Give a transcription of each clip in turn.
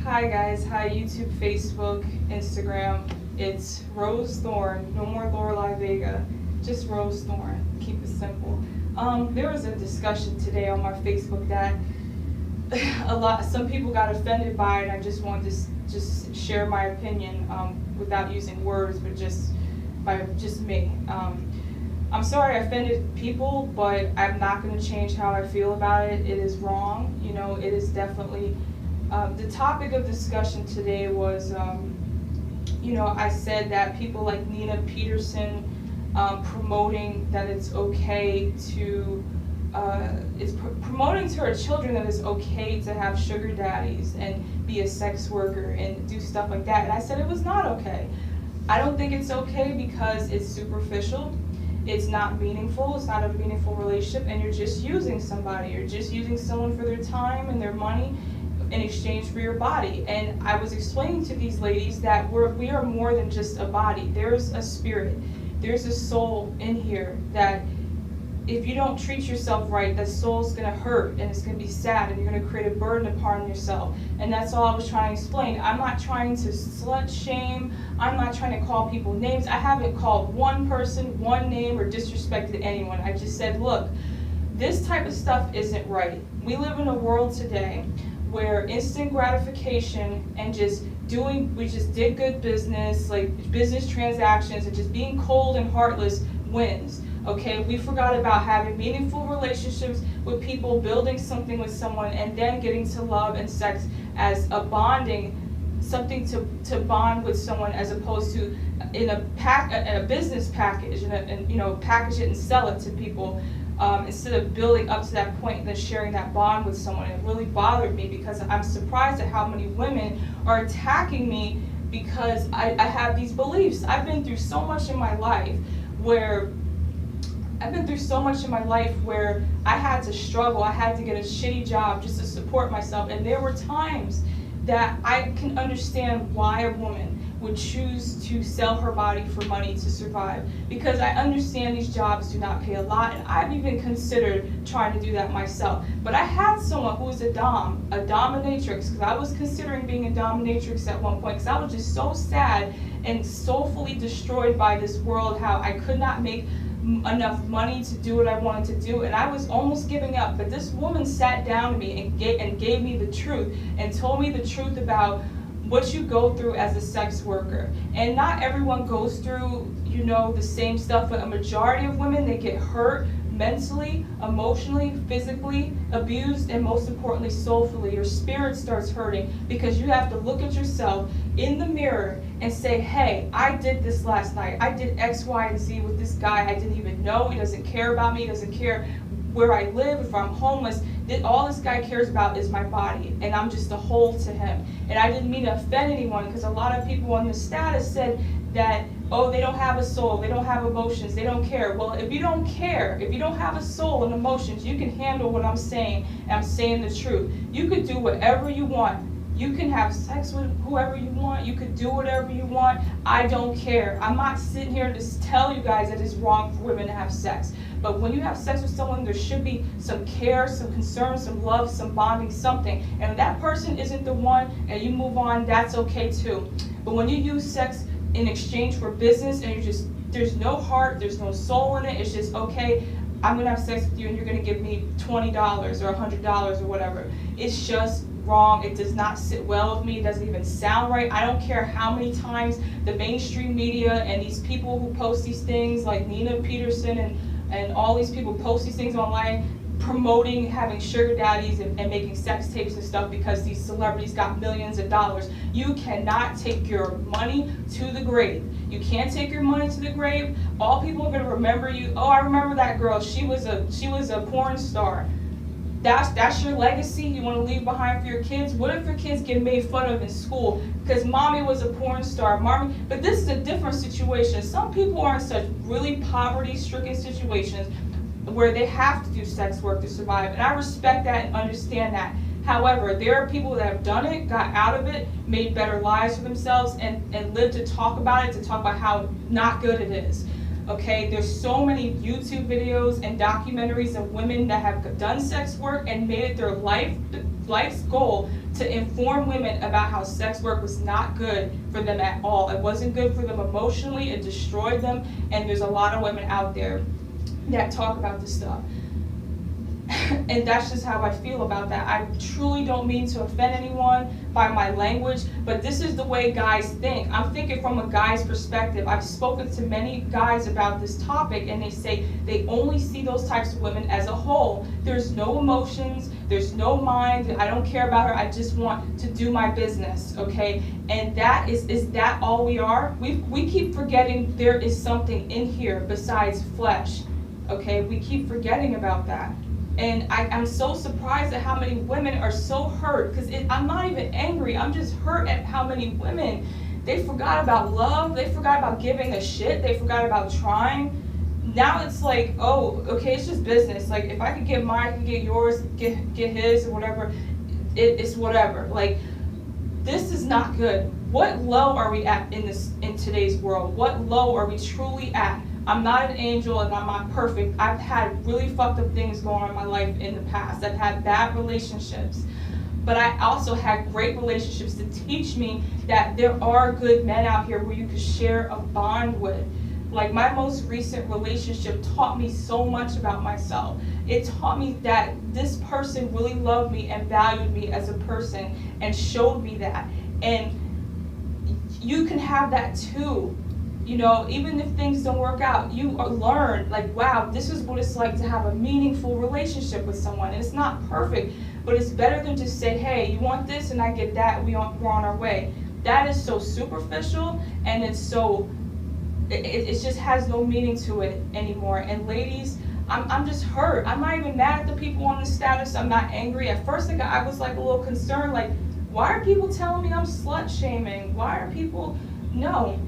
Hi guys, hi YouTube, Facebook, Instagram. It's Rose Thorn, no more Lorelai Vega, just Rose Thorn. Keep it simple. There was a discussion today on my Facebook that some people got offended by it. I just wanted to just share my opinion without using words, but just me. I'm sorry I offended people, but I'm not going to change how I feel about it. It is wrong. You know, it is definitely. The topic of discussion today was, I said that people like Nina Peterson promoting that it's okay to, promoting to her children that it's okay to have sugar daddies and be a sex worker and do stuff like that. And I said it was not okay. I don't think it's okay because it's superficial. It's not meaningful. It's not a meaningful relationship, and you're just using somebody. You're just using someone for their time and their money in exchange for your body. And I was explaining to these ladies that we are more than just a body. There's a spirit. There's a soul in here that if you don't treat yourself right, that soul's going to hurt and it's going to be sad and you're going to create a burden upon yourself. And that's all I was trying to explain. I'm not trying to slut shame. I'm not trying to call people names. I haven't called one person, one name, or disrespected anyone. I just said, look, this type of stuff isn't right. We live in a world today where instant gratification and we just did good business, like business transactions, and just being cold and heartless wins. Okay, we forgot about having meaningful relationships with people, building something with someone, and then getting to love and sex as a bonding, something to bond with someone, as opposed to in a business package, and package it and sell it to people. Instead of building up to that point and then sharing that bond with someone. It really bothered me because I'm surprised at how many women are attacking me because I have these beliefs. I've been through so much in my life where I had to struggle. I had to get a shitty job just to support myself. And there were times that I can understand why a woman would choose to sell her body for money to survive, because I understand these jobs do not pay a lot, and I've even considered trying to do that myself. But I had someone who was a dominatrix, because I was considering being a dominatrix at one point, because I was just so sad and soulfully destroyed by this world, how I could not make enough money to do what I wanted to do, and I was almost giving up. But this woman sat down to me and gave me the truth and told me the truth about what you go through as a sex worker. And not everyone goes through, the same stuff, but a majority of women, they get hurt mentally, emotionally, physically, abused, and most importantly, soulfully. Your spirit starts hurting because you have to look at yourself in the mirror and say, hey, I did this last night. I did X, Y, and Z with this guy I didn't even know. He doesn't care about me. He doesn't care where I live, if I'm homeless. All this guy cares about is my body, and I'm just a hole to him. And I didn't mean to offend anyone, because a lot of people on the status said that, oh, they don't have a soul, they don't have emotions, they don't care. Well, if you don't care, if you don't have a soul and emotions, you can handle what I'm saying, and I'm saying the truth. You could do whatever you want. You can have sex with whoever you want. You could do whatever you want. I don't care. I'm not sitting here to tell you guys that it's wrong for women to have sex. But when you have sex with someone, there should be some care, some concern, some love, some bonding, something. And if that person isn't the one and you move on, that's okay too. But when you use sex in exchange for business and there's no heart, there's no soul in it, it's just, okay, I'm going to have sex with you and you're going to give me $20 or $100 or whatever. It's just wrong. It does not sit well with me. It doesn't even sound right. I don't care how many times the mainstream media and these people who post these things, like Nina Peterson and all these people post these things online promoting having sugar daddies and making sex tapes and stuff because these celebrities got millions of dollars. You cannot take your money to the grave. You can't take your money to the grave. All people are going to remember you. Oh, I remember that girl. She was a porn star. That's your legacy you want to leave behind for your kids? What if your kids get made fun of in school because mommy was a porn star? But this is a different situation. Some people are in such really poverty-stricken situations where they have to do sex work to survive, and I respect that and understand that. However, there are people that have done it, got out of it, made better lives for themselves, and lived to talk about it, to talk about how not good it is. Okay, there's so many YouTube videos and documentaries of women that have done sex work and made it their life's goal to inform women about how sex work was not good for them at all. It wasn't good for them emotionally, it destroyed them, and there's a lot of women out there that talk about this stuff. And that's just how I feel about that. I truly don't mean to offend anyone by my language, but this is the way guys think. I'm thinking from a guy's perspective. I've spoken to many guys about this topic, and they say they only see those types of women as a whole. There's no emotions, there's no mind, I don't care about her, I just want to do my business, okay? And that is that all we are? We keep forgetting there is something in here besides flesh, okay? We keep forgetting about that. And I'm so surprised at how many women are so hurt, because I'm not even angry, I'm just hurt at how many women, they forgot about love, they forgot about giving a shit, they forgot about trying. Now it's like, oh, okay, it's just business. Like, if I could get mine, I can get yours, get his, or whatever, it's whatever. Like, this is not good. What low are we at in today's world? What low are we truly at? I'm not an angel and I'm not perfect. I've had really fucked up things going on in my life in the past. I've had bad relationships. But I also had great relationships to teach me that there are good men out here where you can share a bond with. Like, my most recent relationship taught me so much about myself. It taught me that this person really loved me and valued me as a person and showed me that. And you can have that too. You know, even if things don't work out, you learn, like, wow, this is what it's like to have a meaningful relationship with someone. And it's not perfect, but it's better than just say, hey, you want this and I get that, we're on our way. That is so superficial, and it's so, it just has no meaning to it anymore. And ladies, I'm just hurt. I'm not even mad at the people on the status. I'm not angry. At first, I was like a little concerned, like, why are people telling me I'm slut shaming? Why are people, no.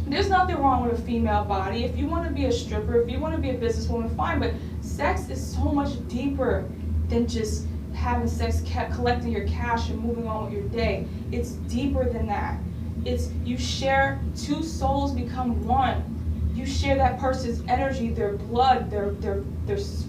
There's nothing wrong with a female body. If you want to be a stripper, if you want to be a businesswoman, fine, but sex is so much deeper than just having sex, collecting your cash and moving on with your day. It's deeper than that. It's, you share, two souls become one. You share that person's energy, their blood, their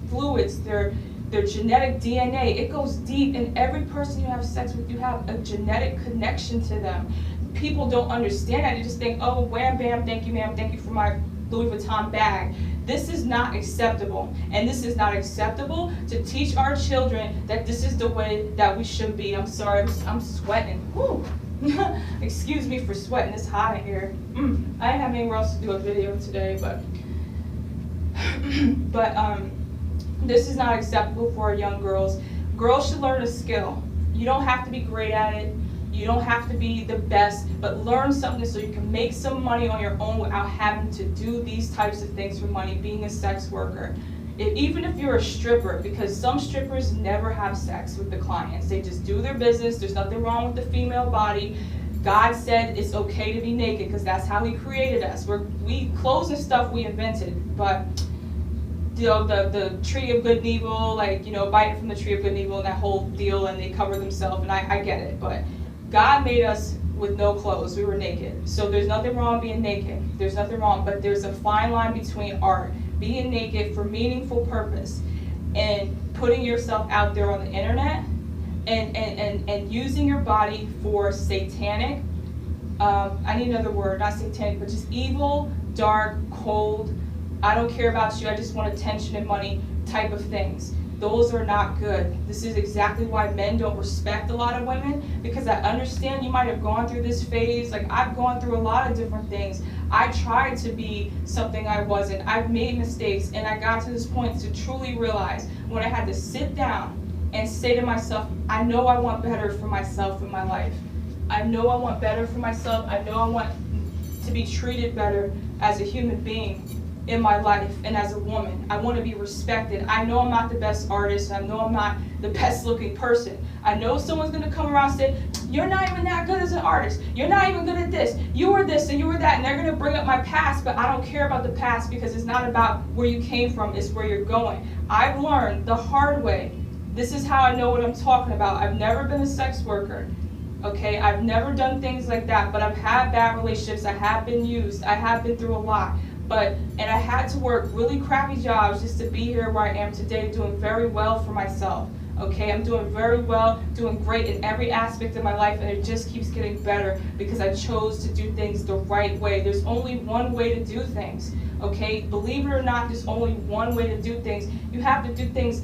fluids, their genetic DNA. It goes deep, and every person you have sex with, you have a genetic connection to them. People don't understand that. They just think, oh, wham, bam, thank you, ma'am, thank you for my Louis Vuitton bag. This is not acceptable. And this is not acceptable to teach our children that this is the way that we should be. I'm sorry, I'm sweating. Whew. Excuse me for sweating, it's hot in here. I didn't have anywhere else to do a video today, but this is not acceptable for our young girls. Girls should learn a skill. You don't have to be great at it. You don't have to be the best, but learn something so you can make some money on your own without having to do these types of things for money, being a sex worker. Even if you're a stripper, because some strippers never have sex with the clients. They just do their business. There's nothing wrong with the female body. God said it's okay to be naked because that's how he created us. We clothes and stuff we invented, but you know, the tree of good and evil, like, you know, biting from the tree of good and evil and that whole deal, and they cover themselves, and I get it, but God made us with no clothes. We were naked. So there's nothing wrong being naked. There's nothing wrong, but there's a fine line between art, being naked for meaningful purpose, and putting yourself out there on the internet, and using your body for satanic, I need another word, not satanic, but just evil, dark, cold, I don't care about you, I just want attention and money type of things. Those are not good. This is exactly why men don't respect a lot of women, because I understand you might have gone through this phase. Like, I've gone through a lot of different things. I tried to be something I wasn't. I've made mistakes, and I got to this point to truly realize when I had to sit down and say to myself, I know I want better for myself in my life. I know I want better for myself. I know I want to be treated better as a human being in my life and as a woman. I want to be respected. I know I'm not the best artist. I know I'm not the best looking person. I know someone's going to come around and say, you're not even that good as an artist. You're not even good at this. You were this and you were that. And they're going to bring up my past, but I don't care about the past because it's not about where you came from. It's where you're going. I've learned the hard way. This is how I know what I'm talking about. I've never been a sex worker. Okay, I've never done things like that, but I've had bad relationships. I have been used. I have been through a lot. And I had to work really crappy jobs just to be here where I am today, doing very well for myself. Okay, I'm doing very well, doing great in every aspect of my life, and it just keeps getting better because I chose to do things the right way. There's only one way to do things, okay? Believe it or not, there's only one way to do things. You have to do things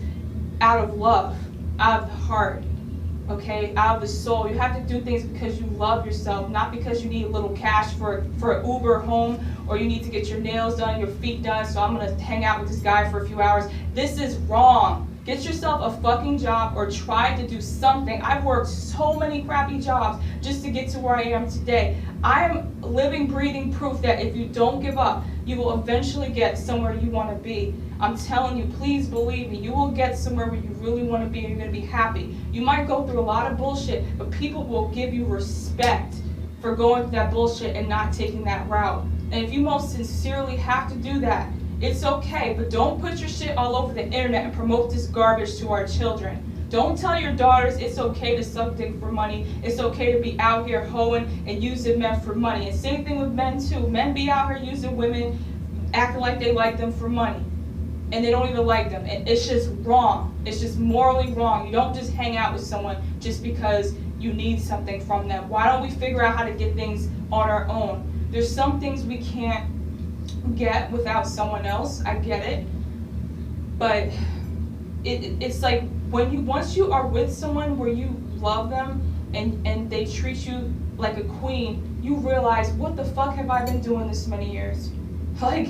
out of love, out of the heart, okay, out of the soul. You have to do things because you love yourself, not because you need a little cash for an Uber home, or you need to get your nails done, your feet done, so I'm going to hang out with this guy for a few hours. This is wrong. Get yourself a fucking job or try to do something. I've worked so many crappy jobs just to get to where I am today. I am living, breathing proof that if you don't give up, you will eventually get somewhere you want to be. I'm telling you, please believe me, you will get somewhere where you really want to be and you're going to be happy. You might go through a lot of bullshit, but people will give you respect for going through that bullshit and not taking that route. And if you most sincerely have to do that, it's okay, but don't put your shit all over the internet and promote this garbage to our children. Don't tell your daughters it's okay to suck dick for money. It's okay to be out here hoeing and using men for money. And same thing with men too. Men be out here using women, acting like they like them for money. And they don't even like them. And it's just wrong. It's just morally wrong. You don't just hang out with someone just because you need something from them. Why don't we figure out how to get things on our own? There's some things we can't get without someone else. I get it. But it's like once you are with someone where you love them and they treat you like a queen, you realize, what the fuck have I been doing this many years? Like,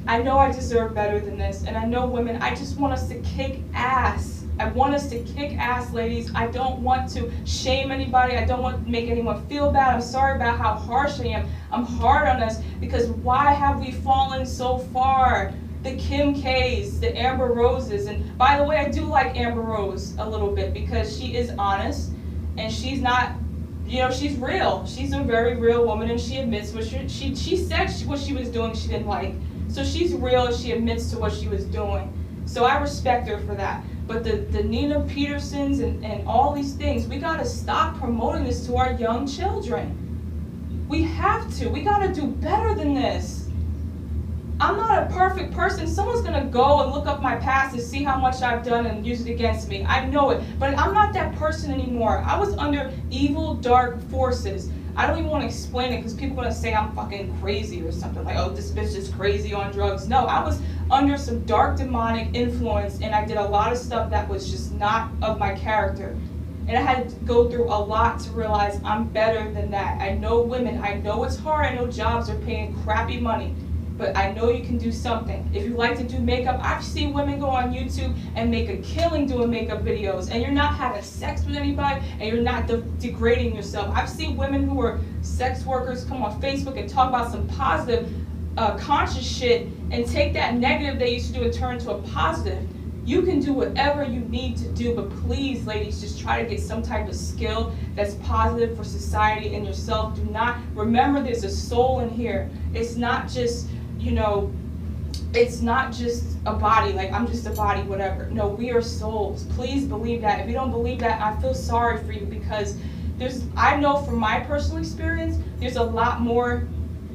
I know I deserve better than this, and I know women, I just want us to kick ass. I want us to kick ass, ladies. I don't want to shame anybody. I don't want to make anyone feel bad. I'm sorry about how harsh I am. I'm hard on us because why have we fallen so far? The Kim K's, the Amber Roses, and by the way, I do like Amber Rose a little bit because she is honest and she's not, she's real. She's a very real woman and she admits what she said what she was doing she didn't like. So she's real and she admits to what she was doing. So I respect her for that. But the Nina Petersons and all these things, we gotta stop promoting this to our young children. We have to. We gotta do better than this. I'm not a perfect person. Someone's gonna go and look up my past and see how much I've done and use it against me. I know it. But I'm not that person anymore. I was under evil, dark forces. I don't even want to explain it because people are going to say I'm fucking crazy or something. Like, oh, this bitch is crazy on drugs. No, I was under some dark demonic influence and I did a lot of stuff that was just not of my character. And I had to go through a lot to realize I'm better than that. I know women. I know it's hard. I know jobs are paying crappy money. But I know you can do something. If you like to do makeup, I've seen women go on YouTube and make a killing doing makeup videos, and you're not having sex with anybody, and you're not degrading yourself. I've seen women who are sex workers come on Facebook and talk about some positive, conscious shit, and take that negative they used to do and turn into a positive. You can do whatever you need to do, but please, ladies, just try to get some type of skill that's positive for society and yourself. Do not, remember there's a soul in here. It's not just, it's not just a body, like I'm just a body, whatever. No, we are souls. Please believe that. If you don't believe that, I feel sorry for you because I know from my personal experience, there's a lot more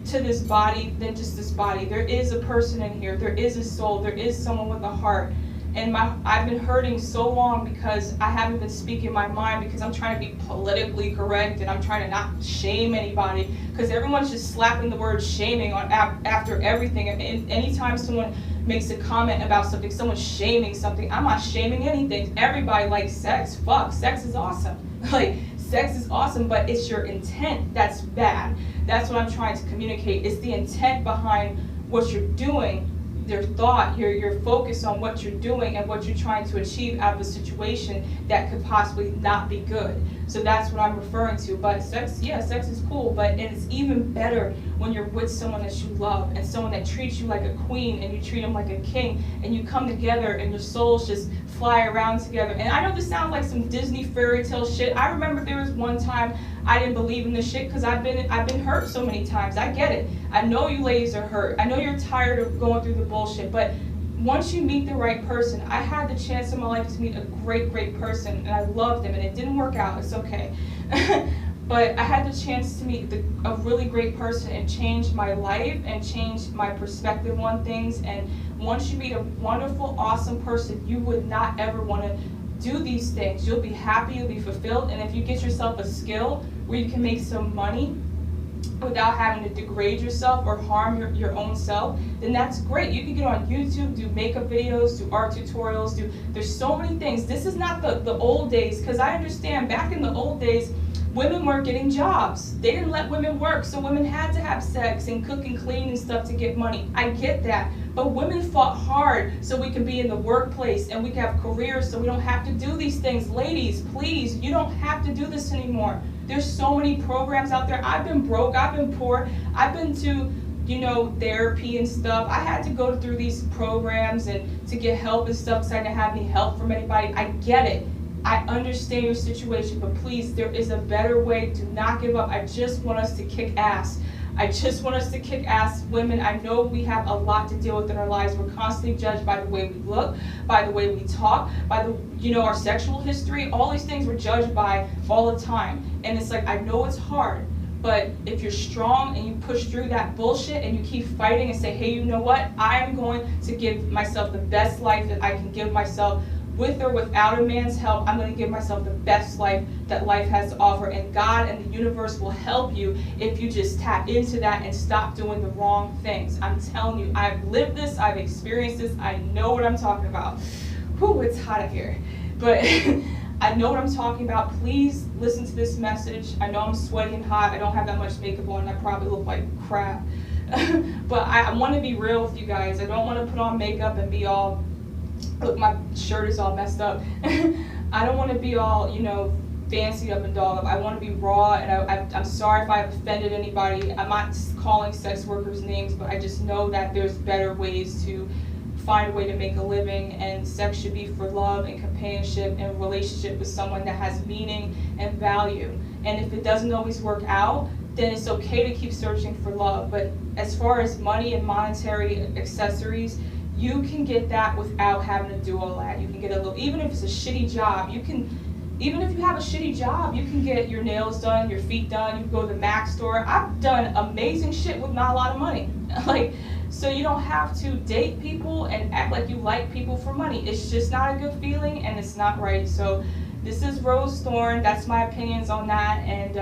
to this body than just this body. There is a person in here. There is a soul. There is someone with a heart. And I've been hurting so long because I haven't been speaking my mind because I'm trying to be politically correct and I'm trying to not shame anybody because everyone's just slapping the word shaming on after everything. And anytime someone makes a comment about something, someone's shaming something, I'm not shaming anything. Everybody likes sex. Fuck, sex is awesome. Like, sex is awesome, but it's your intent that's bad. That's what I'm trying to communicate. It's the intent behind what you're doing. Your thought, your focus on what you're doing and what you're trying to achieve out of a situation that could possibly not be good. So that's what I'm referring to. But sex is cool, but it's even better when you're with someone that you love and someone that treats you like a queen and you treat them like a king and you come together and your souls just fly around together. And I know this sounds like some Disney fairy tale shit. I remember there was one time I didn't believe in this shit because I've been hurt so many times. I get it. I know you ladies are hurt. I know you're tired of going through the bullshit, but once you meet the right person, I had the chance in my life to meet a great person, and I loved him, and it didn't work out. It's okay. But I had the chance to meet a really great person and change my life and change my perspective on things. And once you meet a wonderful, awesome person, you would not ever want to do these things. You'll be happy, you'll be fulfilled, and if you get yourself a skill where you can make some money without having to degrade yourself or harm your own self, then that's great. You can get on YouTube, do makeup videos, do art tutorials, there's so many things. This is not the old days, because I understand back in the old days, women weren't getting jobs. They didn't let women work, so women had to have sex and cook and clean and stuff to get money. I get that. But women fought hard so we can be in the workplace and we can have careers so we don't have to do these things. Ladies, please, you don't have to do this anymore. There's so many programs out there. I've been broke, I've been poor, I've been to, therapy and stuff. I had to go through these programs and to get help and stuff because I didn't have any help from anybody. I get it. I understand your situation, but please, there is a better way. Do not give up. I just want us to kick ass. I just want us to kick ass, women. I know we have a lot to deal with in our lives. We're constantly judged by the way we look, by the way we talk, by our sexual history. All these things we're judged by all the time. And it's like, I know it's hard, but if you're strong and you push through that bullshit and you keep fighting and say, hey, you know what? I am going to give myself the best life that I can give myself. With or without a man's help, I'm going to give myself the best life that life has to offer. And God and the universe will help you if you just tap into that and stop doing the wrong things. I'm telling you, I've lived this, I've experienced this, I know what I'm talking about. Whew, it's hot out here. But I know what I'm talking about. Please listen to this message. I know I'm sweaty and hot. I don't have that much makeup on. I probably look like crap. But I want to be real with you guys. I don't want to put on makeup and be all, look, my shirt is all messed up. I don't want to be all, fancy up and dolled up. I want to be raw, and I'm sorry if I've offended anybody. I'm not calling sex workers names, but I just know that there's better ways to find a way to make a living, and sex should be for love and companionship and relationship with someone that has meaning and value. And if it doesn't always work out, then it's okay to keep searching for love. But as far as money and monetary accessories, you can get that without having to do all that. You can get a little, even if it's a shitty job, even if you have a shitty job, you can get your nails done, your feet done, you can go to the Mac store. I've done amazing shit with not a lot of money. So you don't have to date people and act like you like people for money. It's just not a good feeling and it's not right. So this is Rose Thorn. That's my opinions on that. And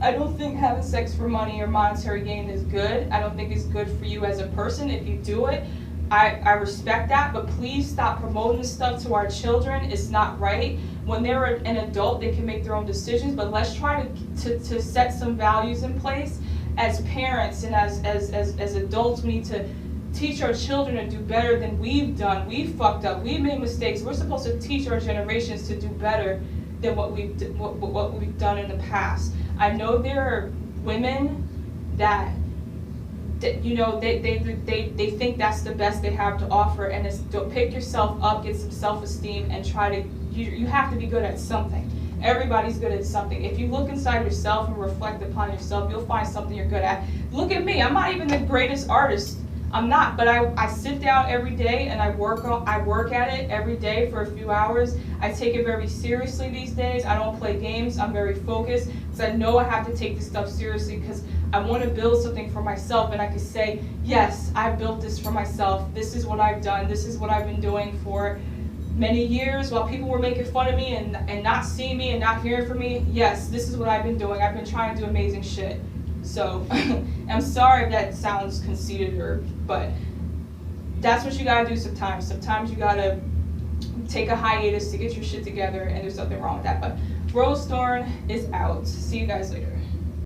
I don't think having sex for money or monetary gain is good. I don't think it's good for you as a person if you do it. I respect that, but please stop promoting this stuff to our children. It's not right. When they're an adult, they can make their own decisions, but let's try to set some values in place. As parents and as adults, we need to teach our children to do better than we've done. We've fucked up. We've made mistakes. We're supposed to teach our generations to do better than what we've done in the past. I know there are women that they think that's the best they have to offer, and it's pick yourself up, get some self-esteem, and try to, you have to be good at something. Everybody's good at something. If you look inside yourself and reflect upon yourself, you'll find something you're good at. Look at me, I'm not even the greatest artist. I'm not, but I sit down every day and I work at it every day for a few hours. I take it very seriously these days. I don't play games. I'm very focused because I know I have to take this stuff seriously because I want to build something for myself, and I can say, yes, I built this for myself. This is what I've done. This is what I've been doing for many years while people were making fun of me and not seeing me and not hearing from me. Yes, this is what I've been doing. I've been trying to do amazing shit. So I'm sorry if that sounds conceited, but that's what you gotta do sometimes. Sometimes you gotta take a hiatus to get your shit together, and there's nothing wrong with that. But Rose Thorn is out. See you guys later.